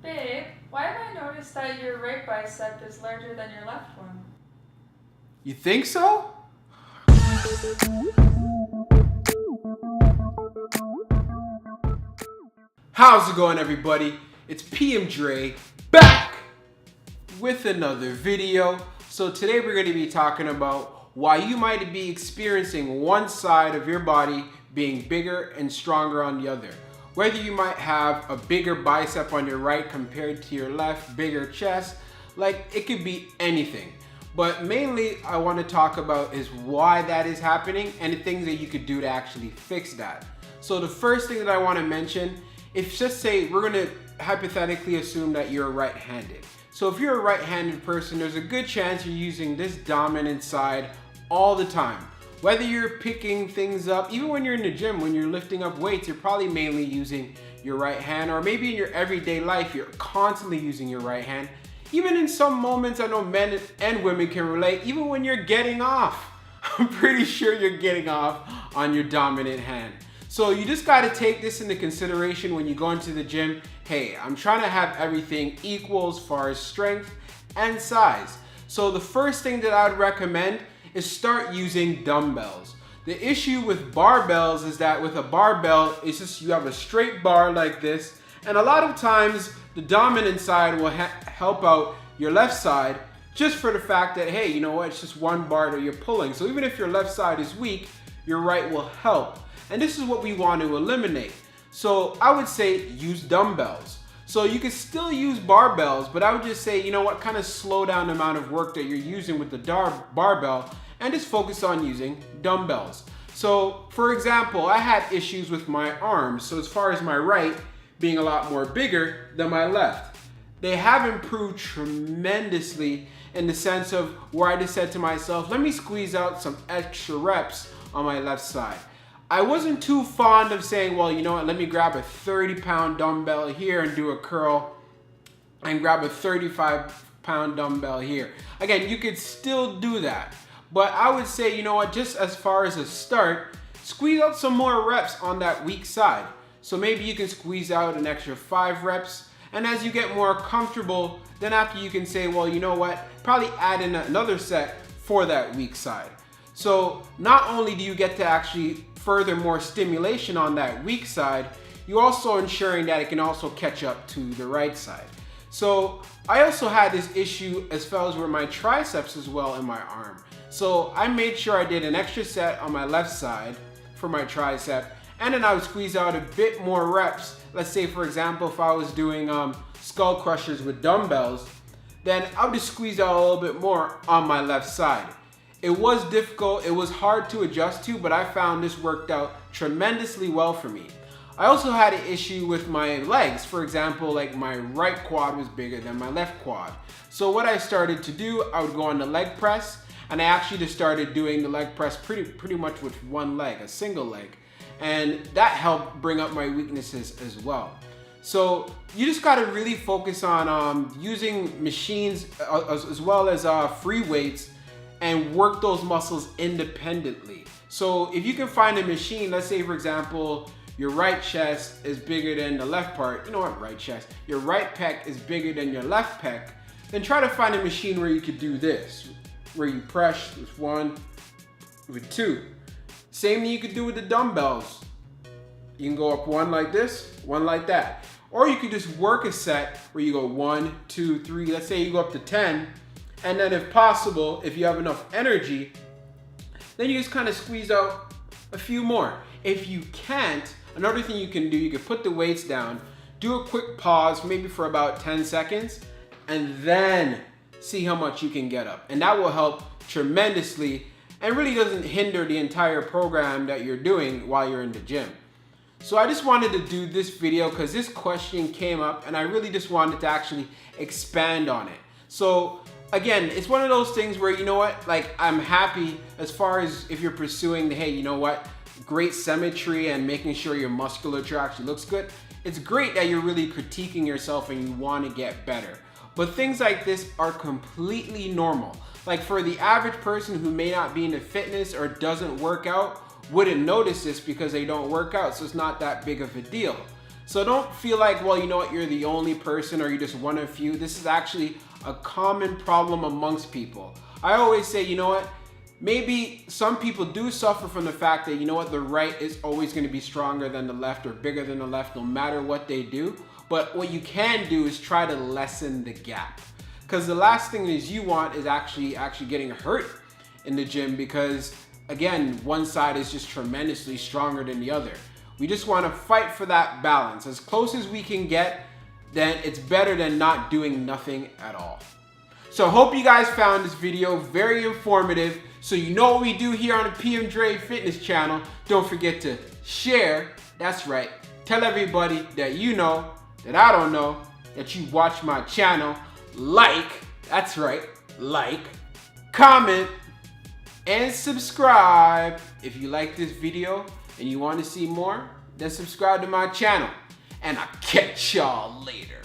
Babe, why have I noticed that your right bicep is larger than your left one? You think so? How's it going, everybody? It's PMdre back with another video. So today we're going to be talking about why you might be experiencing one side of your body being bigger and stronger on the other. Whether you might have a bigger bicep on your right compared to your left, bigger chest, like it could be anything. But mainly I want to talk about is why that is happening and the things that you could do to actually fix that. So the first thing that I want to mention, if just say we're going to hypothetically assume that you're right-handed. So if you're a right-handed person, there's a good chance you're using this dominant side all the time. Whether you're picking things up, even when you're in the gym, when you're lifting up weights, you're probably mainly using your right hand, or maybe in your everyday life, you're constantly using your right hand. Even in some moments, I know men and women can relate, even when you're getting off. I'm pretty sure you're getting off on your dominant hand. So you just gotta take this into consideration when you go into the gym. Hey, I'm trying to have everything equal as far as strength and size. So the first thing that I would recommend is start using dumbbells. The issue with barbells is that with a barbell, it's just you have a straight bar like this, and a lot of times the dominant side will help out your left side just for the fact that, hey, you know what, it's just one bar that you're pulling. So even if your left side is weak, your right will help. And this is what we want to eliminate. So I would say use dumbbells. So you can still use barbells, but I would just say, you know what, kind of slow down the amount of work that you're using with the barbell and just focus on using dumbbells. So for example, I had issues with my arms. So as far as my right being a lot more bigger than my left, they have improved tremendously in the sense of where I just said to myself, let me squeeze out some extra reps on my left side. I wasn't too fond of saying, well, you know what, let me grab a 30-pound dumbbell here and do a curl and grab a 35-pound dumbbell here. Again, you could still do that. But I would say, you know what, just as far as a start, squeeze out some more reps on that weak side. So maybe you can squeeze out an extra 5 reps. And as you get more comfortable, then after you can say, well, you know what, probably add in another set for that weak side. So not only do you get to actually further more stimulation on that weak side, you're also ensuring that it can also catch up to the right side. So I also had this issue as far as with my triceps as well in my arm. So I made sure I did an extra set on my left side for my tricep, and then I would squeeze out a bit more reps. Let's say, for example, if I was doing skull crushers with dumbbells, then I would just squeeze out a little bit more on my left side. It was difficult, it was hard to adjust to, but I found this worked out tremendously well for me. I also had an issue with my legs. For example, like my right quad was bigger than my left quad. So what I started to do, I would go on the leg press, and I actually just started doing the leg press pretty much with one leg, a single leg. And that helped bring up my weaknesses as well. So you just gotta really focus on using machines as well as free weights and work those muscles independently. So if you can find a machine, let's say for example, your right chest is bigger than the left part, you know what, right chest, your right pec is bigger than your left pec, then try to find a machine where you could do this, where you press with 1, with 2. Same thing you could do with the dumbbells. You can go up 1 like this, 1 like that. Or you could just work a set where you go 1, 2, 3, let's say you go up to 10, and then if possible, if you have enough energy, then you just kind of squeeze out a few more. If you can't, another thing you can do, you can put the weights down, do a quick pause, maybe for about 10 seconds, and then see how much you can get up. And that will help tremendously and really doesn't hinder the entire program that you're doing while you're in the gym. So I just wanted to do this video because this question came up and I really just wanted to actually expand on it. So again, it's one of those things where, you know what, like I'm happy as far as if you're pursuing the, hey, you know what, great symmetry and making sure your musculature actually looks good. It's great that you're really critiquing yourself and you want to get better. But things like this are completely normal. Like for the average person who may not be into fitness or doesn't work out, wouldn't notice this because they don't work out, so it's not that big of a deal. So don't feel like, well, you know what, you're the only person or you're just one of few. This is actually a common problem amongst people. I always say, you know what, maybe some people do suffer from the fact that, you know what, the right is always going to be stronger than the left or bigger than the left no matter what they do. But what you can do is try to lessen the gap. Because the last thing is you want is actually getting hurt in the gym, because again, one side is just tremendously stronger than the other. We just want to fight for that balance. As close as we can get, then it's better than not doing nothing at all. So hope you guys found this video very informative. So you know what we do here on the PMdre Fitness channel. Don't forget to share. That's right. Tell everybody that you know, that I don't know, that you watch my channel. Like, that's right, like, comment, and subscribe. If you like this video and you want to see more, then subscribe to my channel. And I'll catch y'all later.